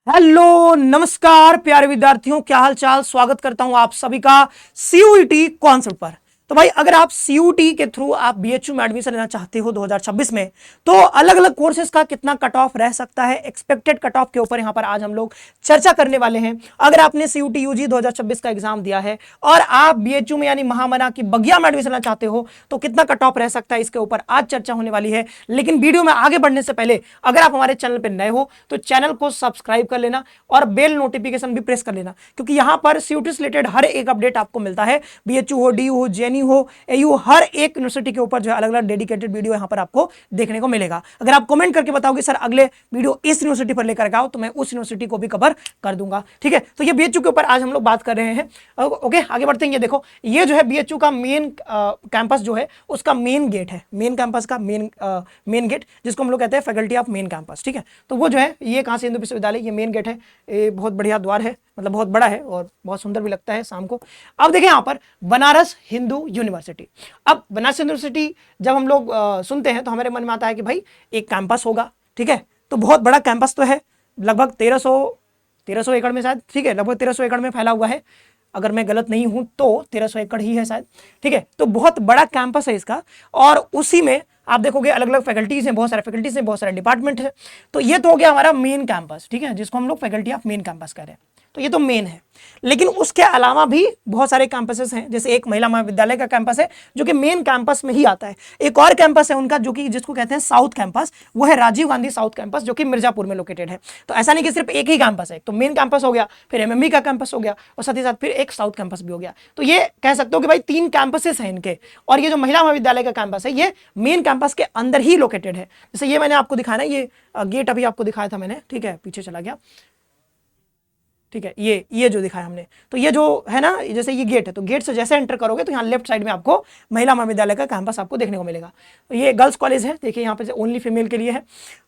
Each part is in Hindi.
हेलो नमस्कार प्यारे विद्यार्थियों, क्या हाल चाल। स्वागत करता हूं आप सभी का सीयूईटी कॉन्सेप्ट पर। तो भाई अगर आप सीयूईटी के थ्रू आप बीएचयू में एडमिशन लेना चाहते हो 2026 में, तो अलग अलग कोर्सेज का कितना कट ऑफ रह सकता है, एक्सपेक्टेड कट ऑफ के ऊपर यहां पर आज हम लोग चर्चा करने वाले हैं। अगर आपने सीयूईटी यूजी 2026 का एग्जाम दिया है और आप बीएचयू में यानी महामना की बगिया में एडमिशन लेना चाहते हो, तो कितना कट ऑफ रह सकता है इसके ऊपर आज चर्चा होने वाली है। लेकिन वीडियो में आगे बढ़ने से पहले अगर आप हमारे चैनल पर नए हो तो चैनल को सब्सक्राइब कर लेना और बेल नोटिफिकेशन भी प्रेस कर लेना, क्योंकि यहां पर सीयूईटी से रिलेटेड हर एक अपडेट आपको मिलता है। बीएचयू हो, डीयू हो, जेएनयू हो, एयू, हर एक यूनिवर्सिटी के ऊपर जो है अलग अलग डेडिकेटेड वीडियो यहां पर आपको देखने को मिलेगा। अगर आप कमेंट करके बताओगे सर अगले वीडियो इस यूनिवर्सिटी पर लेकर आओ, तो मैं उस यूनिवर्सिटी को भी कवर कर दूंगा। ठीक है, तो ये बीएचयू के ऊपर आज हम लोग बात कर रहे हैं। ओके, आगे बढ़ते हैं। ये देखो, ये जो है बीएचयू का मेन कैंपस जो है उसका मेन गेट है, मेन कैंपस का मेन गेट, जिसको हम लोग कहते हैं फैकल्टी ऑफ मेन कैंपस। ठीक है, तो वो जो है ये काशी हिंदू विश्वविद्यालय, ये मेन गेट है। ये बहुत बढ़िया द्वार है, मतलब बहुत बड़ा है और बहुत सुंदर भी लगता है शाम को। अब देखें यहाँ पर बनारस हिंदू यूनिवर्सिटी। अब बनारस यूनिवर्सिटी जब हम लोग सुनते हैं तो हमारे मन में आता है कि भाई एक कैंपस होगा। ठीक है, तो बहुत बड़ा कैंपस तो है, लगभग 1300 एकड़ में शायद। ठीक है, लगभग 1300 एकड़ में फैला हुआ है, अगर मैं गलत नहीं हूं तो 1300 एकड़ ही है शायद। ठीक है, तो बहुत बड़ा कैंपस है इसका, और उसी में आप देखोगे अलग अलग फैकल्टीज हैं, बहुत सारे फैकल्टीज हैं, बहुत सारे डिपार्टमेंट है। तो ये तो हो गया हमारा मेन कैंपस, ठीक है, जिसको हम लोग फैकल्टी ऑफ मेन कैंपस कह रहे हैं। तो ये तो मेन है, लेकिन उसके अलावा भी बहुत सारे कैंपसेस हैं। जैसे एक महिला महाविद्यालय का कैंपस है जो कि मेन कैंपस में ही आता है। एक और कैंपस है उनका जो कि जिसको कहते हैं साउथ कैंपस, वो है राजीव गांधी साउथ कैंपस, जो कि मिर्जापुर में लोकेटेड है। तो ऐसा नहीं कि सिर्फ एक ही कैंपस है, तो मेन कैंपस हो गया, फिर एमएमबी का कैंपस हो गया, और साथ ही साथ फिर एक साउथ कैंपस भी हो गया। तो ये कह सकते हो कि भाई 3 कैंपसेस हैं इनके, और ये जो महिला महाविद्यालय का कैंपस है ये मेन कैंपस के अंदर ही लोकेटेड है। जैसे ये मैंने आपको दिखाया ना, ये गेट अभी आपको दिखाया था मैंने, ठीक है, पीछे चला गया। ठीक है, ये जो दिखाया हमने, तो ये जो है ना, जैसे ये गेट है, तो गेट से जैसे एंटर करोगे तो यहाँ लेफ्ट साइड में आपको महिला महाविद्यालय का कैंपस आपको देखने को मिलेगा। तो ये गर्ल्स कॉलेज है, देखिए यहाँ पे ओनली फीमेल के लिए है।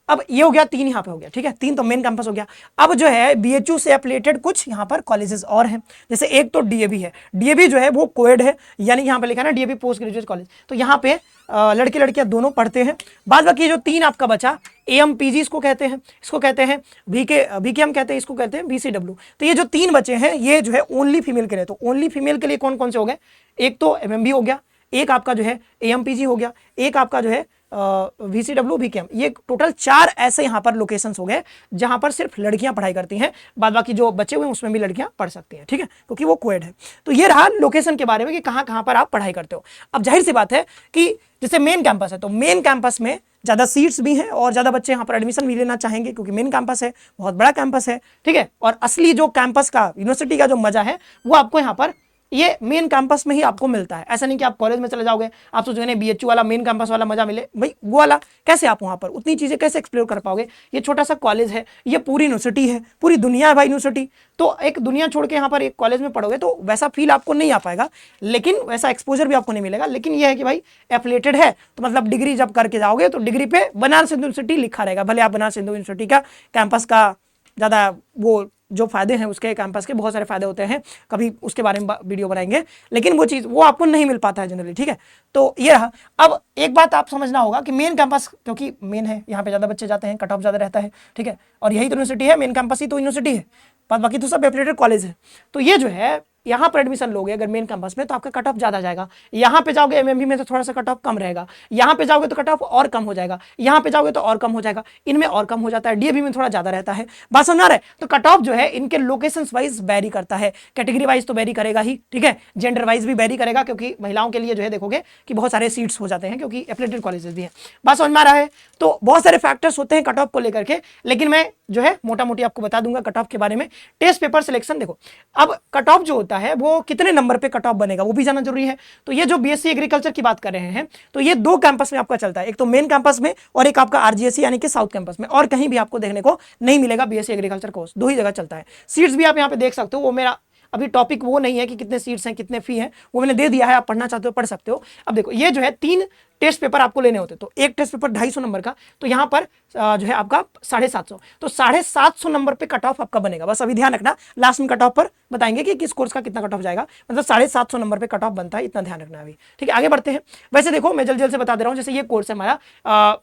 अब ये हो गया 3 यहाँ पे हो गया। ठीक है, 3 तो मेन कैंपस हो गया। अब जो है बीएचयू से एफिलिएटेड कुछ यहाँ पर कॉलेजेस और हैं। जैसे एक तो डीएवी है, डीएवी जो है वो कोएड है, यानी यहाँ पे लिखा है ना डीएवी पोस्ट ग्रेजुएट कॉलेज, तो यहाँ पे लड़के लड़कियां दोनों पढ़ते हैं। बाद बाकी जो 3 आपका बचा, एएमपीजी इसको कहते हैं, इसको कहते हैं वीकेएम कहते हैं, इसको कहते हैं वीसीडब्ल्यू। तो ये जो 3 बचे हैं ये जो है ओनली फीमेल के लिए। तो ओनली फीमेल के लिए कौन कौन से हो गए, एक तो एमएमबी हो गया, एक आपका जो है एएमपीजी हो गया, एक आपका जो है वीसीडब्ल्यू वीकेएम। ये टोटल 4 ऐसे यहाँ पर लोकेशंस हो गए जहां पर सिर्फ लड़कियां पढ़ाई करती हैं, बाद बाकी जो बचे हुए हैं उसमें भी लड़कियां पढ़ सकती हैं। ठीक है, क्योंकि वो कोएड है। तो ये रहा लोकेशन के बारे में कि कहां कहां पर आप पढ़ाई करते हो। अब जाहिर सी बात है कि जैसे मेन कैंपस है, तो मेन कैंपस में ज्यादा सीट्स भी हैं और ज्यादा बच्चे यहाँ पर एडमिशन भी लेना चाहेंगे, क्योंकि मेन कैंपस है, बहुत बड़ा कैंपस है। ठीक है, और असली जो कैंपस का, यूनिवर्सिटी का जो मजा है वो आपको यहाँ पर ये मेन कैंपस में ही आपको मिलता है। ऐसा नहीं कि आप कॉलेज में चले जाओगे, आप सोचोगे नहीं बीएचयू वाला मेन कैंपस वाला मजा मिले, भाई वो वाला कैसे, आप वहां पर उतनी चीजें कैसे एक्सप्लोर कर पाओगे। ये छोटा सा कॉलेज है, ये पूरी यूनिवर्सिटी है, पूरी दुनिया है भाई यूनिवर्सिटी। तो एक दुनिया छोड़ के यहाँ पर एक कॉलेज में पढ़ोगे तो वैसा फील आपको नहीं आ पाएगा, लेकिन वैसा एक्सपोजर भी आपको नहीं मिलेगा। लेकिन यह है कि भाई एफिलिएटेड है, तो मतलब डिग्री जब करके जाओगे तो डिग्री पे बनारस हिंदू यूनिवर्सिटी लिखा रहेगा, भले आप बनारस हिंदू यूनिवर्सिटी का कैंपस का ज़्यादा वो जो फायदे हैं उसके, कैंपस के बहुत सारे फायदे होते हैं, कभी उसके बारे में वीडियो बनाएंगे, लेकिन वो चीज़ वो आपको नहीं मिल पाता है जनरली। ठीक है, तो ये रहा। अब एक बात आप समझना होगा कि मेन कैंपस क्योंकि मेन है, यहाँ पे ज़्यादा बच्चे जाते हैं, कट ऑफ ज़्यादा रहता है। ठीक है, और यही तो यूनिवर्सिटी है, मेन कैंपस ही तो यूनिवर्सिटी है, बाकी तो सब एफिलिएटेड कॉलेज है। तो ये जो है यहाँ पर एडमिशन लोगे अगर मेन कैंपस में, तो आपका कट ऑफ ज्यादा जाएगा। यहाँ पे जाओगे एमएमबी में तो थोड़ा सा कट ऑफ कम रहेगा, यहाँ पे जाओगे तो कट ऑफ और कम हो जाएगा, यहाँ पे जाओगे तो और कम हो जाएगा, इनमें और कम हो जाता है, डीएवी में थोड़ा ज्यादा रहता है। बात समझ आ रहा है? तो कट ऑफ जो है इनके लोकेशंस वाइज वेरी करता है, कैटेगरी वाइज तो वेरी करेगा ही, ठीक है, जेंडर वाइज भी वेरी करेगा, क्योंकि महिलाओं के लिए जो है देखोगे कि बहुत सारे सीट्स हो जाते हैं, क्योंकि एफिलिएटेड कॉलेजेस भी हैं। बात समझ में आ रहा है? तो बहुत सारे फैक्टर्स होते हैं कट ऑफ को लेकर के, लेकिन मैं जो है मोटा मोटी आपको बता दूंगा कट ऑफ के बारे में। टेस्ट पेपर सिलेक्शन देखो, अब कट ऑफ जो होता है वो कितने नंबर पे कट ऑफ बनेगा वो भी जानना जरूरी है। तो ये जो बीएससी एग्रीकल्चर की बात कर रहे हैं, तो ये 2 कैंपस में आपका चलता है, एक तो मेन कैंपस में और एक आपका आरजीएससी यानी कि साउथ कैंपस में, और कहीं भी आपको देखने को नहीं मिलेगा बीएससी एग्रीकल्चर कोर्स, 2 ही जगह चलता है। सीट्स भी आप यहाँ पे देख सकते हो, वो मेरा अभी टॉपिक वो नहीं है कि कितने सीट्स हैं कितने फी हैं, वो मैंने दे दिया है, आप पढ़ना चाहते हो पढ़ सकते हो। अब देखो ये जो है 3 टेस्ट पेपर आपको लेने होते, तो एक टेस्ट पेपर 250 नंबर का, तो यहाँ पर जो है आपका 750, तो 750 नंबर पे कट ऑफ आपका बनेगा। बस अभी ध्यान रखना, लास्ट में कट ऑफ पर बताएंगे कि किस कोर्स का कितना कट ऑफ जाएगा, मतलब 750 नंबर पे कट ऑफ बनता है, इतना ध्यान रखना अभी। ठीक है, आगे बढ़ते हैं। वैसे देखो मैं जल्दी जल्दी से बता दे रहा हूँ, जैसे ये कोर्स है हमारा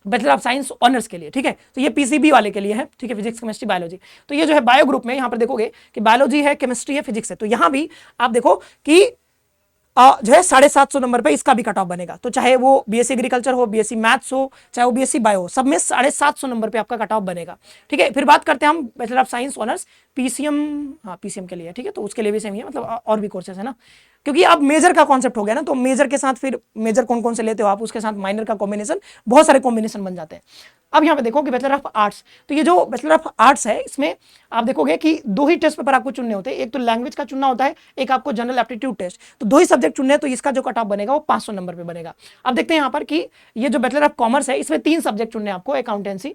बैचलर ऑफ साइंस ऑनर्स के लिए, ठीक है। तो ये पीसीबी वाले के लिए है, ठीक है, फिजिक्स केमिस्ट्री बायोलॉजी। तो ये जो है बायो ग्रुप में यहाँ पर देखोगे कि बायोलॉजी है, केमिस्ट्री है, फिजिक्स है। तो यहाँ भी आप देखो कि जो है 750 नंबर पे इसका भी कट ऑफ बनेगा। तो चाहे वो बीएससी एग्रीकल्चर हो, बीएससी मैथ्स हो, चाहे वो बीएससी बायो हो, सब में 750 नंबर पे आपका कट ऑफ बनेगा, ठीक है। फिर बात करते हैं हम bachelor of science honours PCM, हाँ पीसीएम के लिए, ठीक है। तो उसके लिए भी सेम ही है, मतलब और भी कोर्सेज है ना, क्योंकि अब मेजर का कॉन्सेप्ट हो गया ना, तो मेजर के साथ फिर मेजर कौन कौन से लेते हो आप, उसके साथ माइनर का कॉम्बिनेशन, बहुत सारे कॉम्बिनेशन बन जाते हैं। अब यहाँ पे देखो कि बैचलर ऑफ आर्ट्स, तो ये जो बैचलर ऑफ आर्ट्स है इसमें आप देखोगे कि 2 ही टेस्ट पेपर आपको चुनने होते हैं, एक तो लैंग्वेज का चुनना होता है, एक आपको जनरल एप्टीट्यूड टेस्ट। तो 2 ही सब्जेक्ट चुनने हैं, तो इसका जो कट ऑफ बनेगा वो 500 नंबर पे बनेगा। अब देखते हैं यहाँ पर कि ये जो बैचलर ऑफ कॉमर्स है इसमें 3 सब्जेक्ट चुनने हैं आपको, अकाउंटेंसी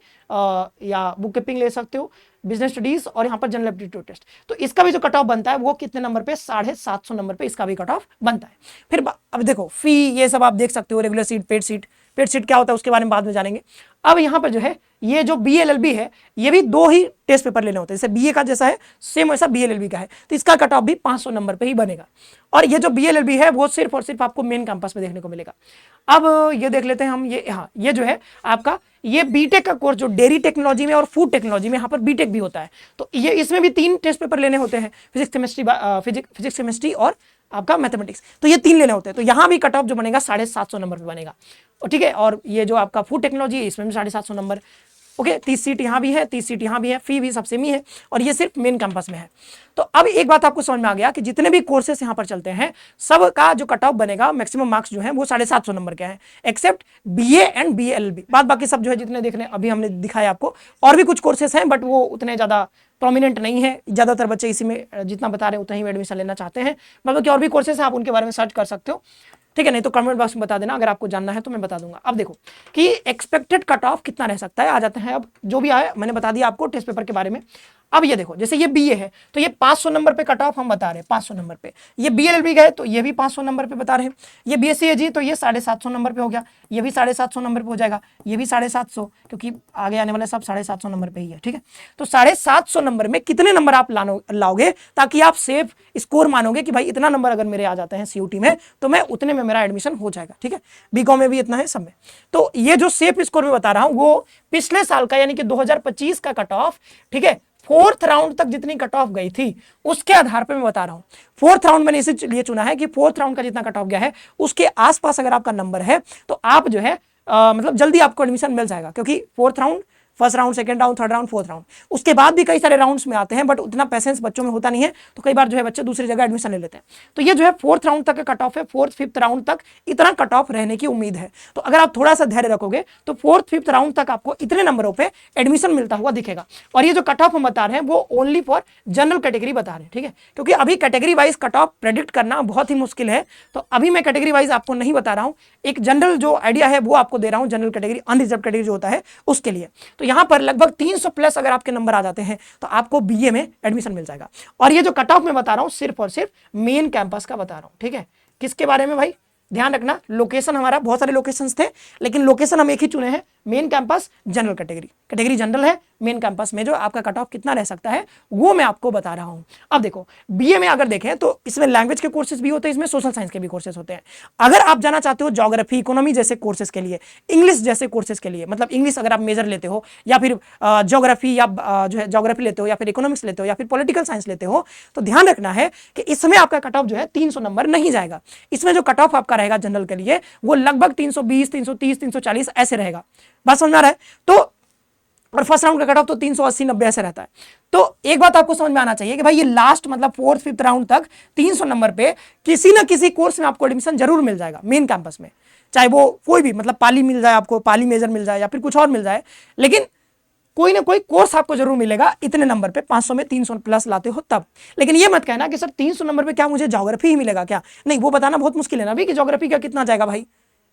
या बुक कीपिंग ले सकते हो, बिजनेस स्टडीज और यहाँ पर जनरल एप्टीट्यूड टेस्ट। तो इसका भी जो कट ऑफ बनता है वो कितने नंबर पे, 750 नंबर पे इसका भी कट ऑफ बनता है। फिर अब देखो फी ये सब आप देख सकते हो, regular seat, paid seat. Paid seat क्या होता है उसके बारे में बाद में जानेंगे। अब यहाँ पर जो है ये जो BLLB है ये भी 2 ही टेस्ट पेपर लेने होते हैं, जैसे बीए का जैसा है सेम वैसा BLLB का है। तो इसका कट ऑफ भी 500 नंबर पे ही बनेगा। और ये जो BLLB है वो सिर्फ और सिर्फ आपको मेन कैंपस में देखने को मिलेगा। अब ये देख लेते हैं हम, ये हाँ ये जो है आपका ये बीटेक का कोर्स जो डेयरी टेक्नोलॉजी में और फूड टेक्नोलॉजी में यहाँ पर बीटेक भी होता है। तो ये इसमें भी 3 टेस्ट पेपर लेने होते हैं, फिजिक्स केमिस्ट्री और आपका मैथमेटिक्स। तो ये 3 लेने होते हैं। तो यहाँ भी कट ऑफ जो बनेगा 750 नंबर पे बनेगा, ठीक है। और ये जो आपका फूड टेक्नोलॉजी है इसमें भी 750 नंबर, ओके। 30 सीट यहाँ भी है, 30 सीट यहाँ भी है, फी भी सबसे ही है, और ये सिर्फ मेन कैंपस में है। तो अब एक बात आपको समझ में आ गया कि जितने भी कोर्सेस यहाँ पर चलते हैं सब का जो कट ऑफ बनेगा मैक्सिमम मार्क्स जो है वो 750 नंबर के हैं, एक्सेप्ट बीए एंड BLLB। बाकी सब जो है जितने देखने अभी हमने दिखाया आपको, और भी कुछ कोर्सेस हैं बट वो उतने ज़्यादा प्रोमिनेंट नहीं है। ज़्यादातर बच्चे इसी में जितना बता रहे हैं उतना ही में एडमिशन लेना चाहते हैं। मतलब कि और भी कोर्सेस हैं, आप उनके बारे में सर्च कर सकते हो, ठीक है। नहीं तो कमेंट बॉक्स में बता देना, अगर आपको जानना है तो मैं बता दूंगा। अब देखो कि एक्सपेक्टेड कट ऑफ कितना रह सकता है, आ जाते हैं। अब जो भी आया मैंने बता दिया आपको टेस्ट पेपर के बारे में। अब ये देखो जैसे ये बीए है तो ये 500 नंबर पे कट ऑफ हम बता रहे हैं, 500 नंबर पे। ये BLLB का है तो ये भी 500 नंबर पे बता रहे हैं। ये BSc है जी तो ये 750 नंबर पे हो गया, ये भी 750 नंबर पे हो जाएगा, ये भी 750, क्योंकि आगे आने वाले सब 750 नंबर पे ही है, ठीक है। तो 750 नंबर में कितने नंबर आप लाओगे ताकि आप सेफ स्कोर मानोगे कि भाई इतना नंबर अगर मेरे आ जाते हैं CUT में तो मैं उतने में मेरा एडमिशन हो जाएगा, ठीक है। BCom में भी इतना है, सब में। तो ये जो सेफ स्कोर में बता रहा हूं वो पिछले साल का यानी कि 2025 का कट ऑफ, ठीक है, 4th राउंड तक जितनी कट ऑफ गई थी उसके आधार पर मैं बता रहा हूं। 4th राउंड मैंने इसलिए चुना है कि 4th राउंड का जितना कट ऑफ गया है उसके आसपास अगर आपका नंबर है तो आप जो है मतलब जल्दी आपको एडमिशन मिल जाएगा, क्योंकि 4th round, first round, second round, third round, fourth round, उसके बाद भी कई सारे राउंड्स में आते हैं बट उतना पैसेंस बच्चों में होता नहीं है, तो कई बार जो है बच्चे दूसरी जगह एडमिशन ले लेते हैं। तो ये जो है 4th राउंड तक का कट ऑफ है, 4th 5th राउंड तक इतना कट ऑफ रहने की उम्मीद है। तो अगर आप थोड़ा सा धैर्य रखोगे तो 4th 5th राउंड तक आपको इतने नंबरों पे एडमिशन मिलता हुआ दिखेगा। और ये जो कट ऑफ हम बता रहे हैं वो ओनली फॉर जनरल कैटेगरी बता रहे हैं, ठीक है, क्योंकि अभी category wise cut off predict करना बहुत ही मुश्किल है। तो अभी मैं कैटेगरी वाइज आपको नहीं बता रहा हूँ, एक जनरल जो आइडिया है वो आपको दे रहा हूँ, जनरल कैटेगरी, अनरिजर्व कैटेगरी जो होता है उसके लिए। तो यहाँ पर लगभग 300 प्लस अगर आपके नंबर आ जाते हैं तो आपको बीए में एडमिशन मिल जाएगा। और ये जो कट ऑफ मैं बता रहा हूं सिर्फ और सिर्फ मेन कैंपस का बता रहा हूं, ठीक है। किसके बारे में भाई, ध्यान रखना, लोकेशन हमारा बहुत सारे लोकेशंस थे लेकिन लोकेशन हम एक ही चुने हैं, main campus, general category. Category general है, मेन कैंपस में जो आपका कट ऑफ कितना रह सकता है वो मैं आपको बता रहा हूं। अब देखो बीए में अगर देखें तो इसमें लैंग्वेज के कोर्सेज भी होते हैं, इसमें सोशल साइंस के भी कोर्सेज होते हैं। अगर आप जाना चाहते हो ज्योग्राफी, इकोनॉमी जैसे कोर्सेज के लिए, इंग्लिश जैसे कोर्सेज के लिए, मतलब इंग्लिश अगर आप मेजर लेते हो या फिर ज्योग्राफी या जो है ज्योग्राफी लेते हो या फिर इकोनॉमिक्स लेते हो या फिर पॉलिटिकल साइंस लेते हो, तो ध्यान रखना है कि इसमें आपका कट ऑफ जो है 300 नंबर नहीं जाएगा। इसमें जो कट ऑफ आपका रहेगा जनरल के लिए वो लगभग 320, 330, 340 ऐसे रहेगा। बात समझ में आ रहा है? तो और फर्स्ट राउंड का कट ऑफ तो 380, 90 ऐसे रहता है। तो एक बात आपको समझ में आना चाहिए कि भाई ये लास्ट मतलब 4th 5th राउंड तक 300 नंबर पे किसी ना किसी कोर्स में आपको एडमिशन जरूर मिल जाएगा मेन कैंपस में, चाहे वो कोई भी, मतलब पाली मिल जाए आपको, पाली मेजर मिल जाए या फिर कुछ और मिल जाए, लेकिन कोई ना कोई कोर्स आपको जरूर मिलेगा इतने नंबर पे, 500 में 300 प्लस लाते हो तब। लेकिन ये मत कहना कि सर 300 नंबर पे क्या मुझे ज्योग्राफी ही मिलेगा क्या, नहीं, वो बताना बहुत मुश्किल है ना अभी कि ज्योग्राफी का कितना जाएगा भाई।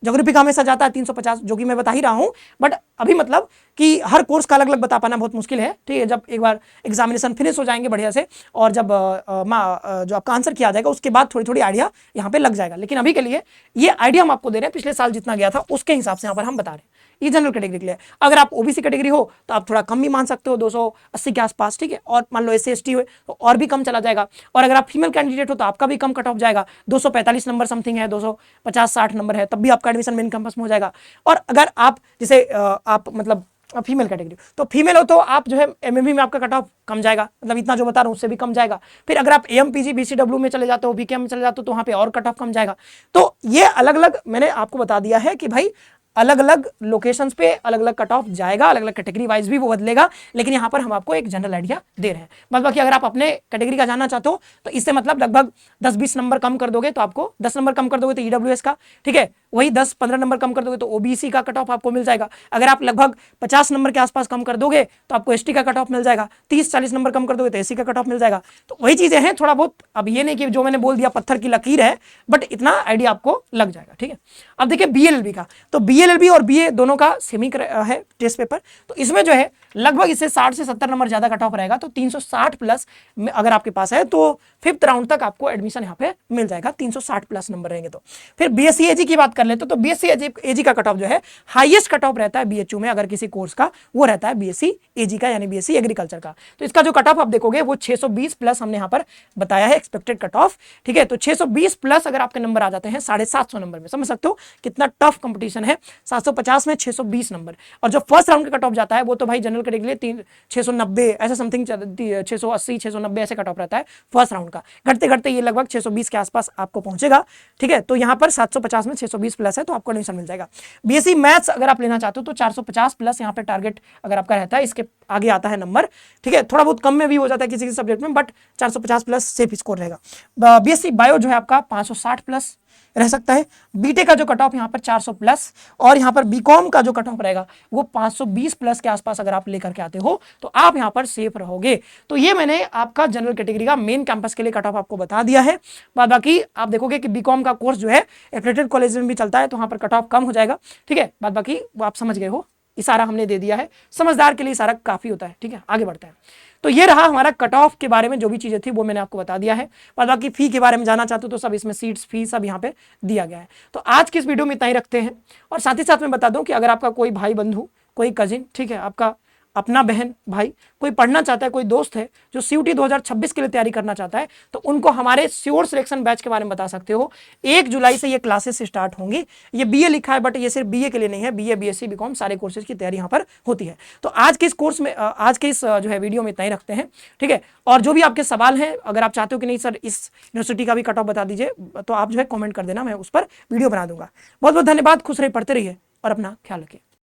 ज्योग्राफी का हमेशा जाता है 350, जो कि मैं बता ही रहा हूं, बट अभी मतलब कि हर कोर्स का अलग अलग बता पाना बहुत मुश्किल है, ठीक है। जब एक बार एग्जामिनेशन फिनिश हो जाएंगे बढ़िया से और जब जो आपका आंसर किया जाएगा उसके बाद थोड़ी थोड़ी आइडिया यहाँ पे लग जाएगा। लेकिन अभी के लिए ये आइडिया हम आपको दे रहे हैं, पिछले साल जितना गया था उसके हिसाब से यहाँ पर हम बता रहे हैं। ये जनरल कैटेगरी के लिए। अगर आप ओबीसी कैटेगरी हो तो आप थोड़ा कम भी मान सकते हो, 280 के आसपास, ठीक है। और मान लो SC ST हो तो और भी कम चला जाएगा। और अगर आप फीमेल कैंडिडेट हो तो आपका भी कम कट ऑफ जाएगा, 245 नंबर समथिंग है, 250-60 नंबर है, तब भी आपका एडमिशन मेन कैंपस में हो जाएगा। और अगर आप जैसे आप मतलब फीमेल कैटेगरी, तो फीमेल हो तो आप जो है MME में आपका कट ऑफ कम जाएगा, मतलब इतना जो बता रहा हूँ उससे भी कम जाएगा। फिर अगर आप AMPG BCW में चले जाते हो, BKM में चले जाते हो तो वहाँ पे और कट ऑफ कम जाएगा। तो ये अलग अलग मैंने आपको बता दिया है कि भाई अलग अलग लोकेशंस पे अलग अलग कट ऑफ जाएगा, अलग अलग कैटेगरी वाइज भी वो बदलेगा, लेकिन यहाँ पर हम आपको एक जनरल आइडिया दे रहे हैं। बस बाकी अगर आप अपने कैटेगरी का जानना चाहते हो तो इससे मतलब लगभग 10-20 नंबर कम कर दोगे तो आपको 10 नंबर कम कर दोगे तो EWS का, ठीक है, वही 10-15 नंबर कम कर दोगे तो OBC का कट ऑफ आपको मिल जाएगा। अगर आप लगभग 50 नंबर के आसपास कम कर दोगे तो आपको ST का कट ऑफ मिल जाएगा, 30-40 नंबर कम कर दोगे तो SC का कट ऑफ मिल जाएगा। तो वही चीजें हैं थोड़ा बहुत, अब ये नहीं कि जो मैंने बोल दिया पत्थर की लकीर है, बट इतना आइडिया आपको लग जाएगा, ठीक है। अब देखिए BLLB का, तो BLLB और BA दोनों का सेमी है टेस्ट पेपर, तो इसमें जो है लगभग इससे 60 से 70 नंबर ज्यादा कट ऑफ रहेगा, तो 360 प्लस अगर आपके पास है तो 5th राउंड तक आपको एडमिशन यहाँ पे मिल जाएगा, 360 प्लस नंबर रहेंगे तो। फिर BSc AG की बात कर लेते तो BSc AG का कट ऑफ जो है हाईएस्ट कट ऑफ रहता है BHU में, अगर किसी कोर्स का, वो रहता है BSc AG का, यानी BSc एग्रीकल्चर का। तो इसका जो कट ऑफ आप देखोगे वो 620 प्लस हमने यहाँ पर बताया है एक्सपेक्टेड कट ऑफ, ठीक है। तो 620 प्लस अगर आपके नंबर आ जाते हैं 750 नंबर में, समझ सकते हो कितना टफ कंपटीशन है। 750 में 620 नंबर, और जो फर्स्ट राउंड का कट ऑफ जाता है वो तो भाई जनरल कैटेगरी के लिए 690 ऐसा समथिंग, 680 690 ऐसे कट ऑफ रहता है फर्स्ट राउंड का। घटते घटते ये लगभग 620 के आसपास आपको पहुंचेगा, ठीक है। तो यहाँ पर 750 में 620 प्लस है तो आपको एडमिशन मिल जाएगा। BSc मैथ्स अगर आप लेना चाहते हो तो 450 प्लस यहाँ पे टारगेट अगर आपका रहता है, इसके आगे आता है नंबर, ठीक है। थोड़ा बहुत कम में भी हो जाता है किसी किसी सब्जेक्ट में, बट 450 प्लस सेफ स्कोर रहेगा। BSc बायो जो है आपका 560 प्लस रह सकता है। बीटेक का जो कट ऑफ यहाँ पर 400 प्लस, और यहाँ पर बीकॉम का जो कट ऑफ रहेगा वो 520 प्लस के आसपास अगर आप लेकर के आते हो तो आप यहाँ पर सेफ रहोगे। तो ये मैंने आपका जनरल कैटेगरी का मेन कैंपस के लिए कट ऑफ आपको बता दिया है। बाकी आप देखोगे कि बीकॉम का कोर्स जो है एफिलिएटेड कॉलेज में भी चलता है तो वहाँ पर कट ऑफ कम हो जाएगा, ठीक है। बाकी वो आप समझ गए हो, इशारा हमने दे दिया है, समझदार के लिए इशारा काफी होता है, ठीक है। आगे बढ़ते हैं। तो ये रहा हमारा कट ऑफ के बारे में, जो भी चीजें थी वो मैंने आपको बता दिया है। बाकी फी के बारे में जानना चाहते हो तो सब इसमें सीट्स फी सब यहाँ पे दिया गया है। तो आज की इस वीडियो में इतना ही रखते हैं, और साथ ही साथ मैं बता दूं कि अगर आपका कोई भाई बंधु, कोई कजिन, ठीक है, आपका अपना बहन भाई कोई पढ़ना चाहता है, कोई दोस्त है जो CUT 2026 के लिए तैयारी करना चाहता है, तो उनको हमारे श्योर सिलेक्शन बैच के बारे में बता सकते हो। 1 जुलाई से ये क्लासेस स्टार्ट होंगी। ये BA लिखा है बट ये सिर्फ BA के लिए नहीं है, BA BSc BCom सारे कोर्सेज की तैयारी यहाँ पर होती है। तो आज के इस कोर्स में, आज के इस जो है वीडियो में इतना ही रखते हैं, ठीक है। और जो भी आपके सवाल हैं, अगर आप चाहते हो कि नहीं सर इस यूनिवर्सिटी का भी कट ऑफ बता दीजिए, तो आप जो है कॉमेंट कर देना, मैं उस पर वीडियो बना दूंगा। बहुत बहुत धन्यवाद, खुश रहिए, पढ़ते रहिए और अपना ख्याल रखिए।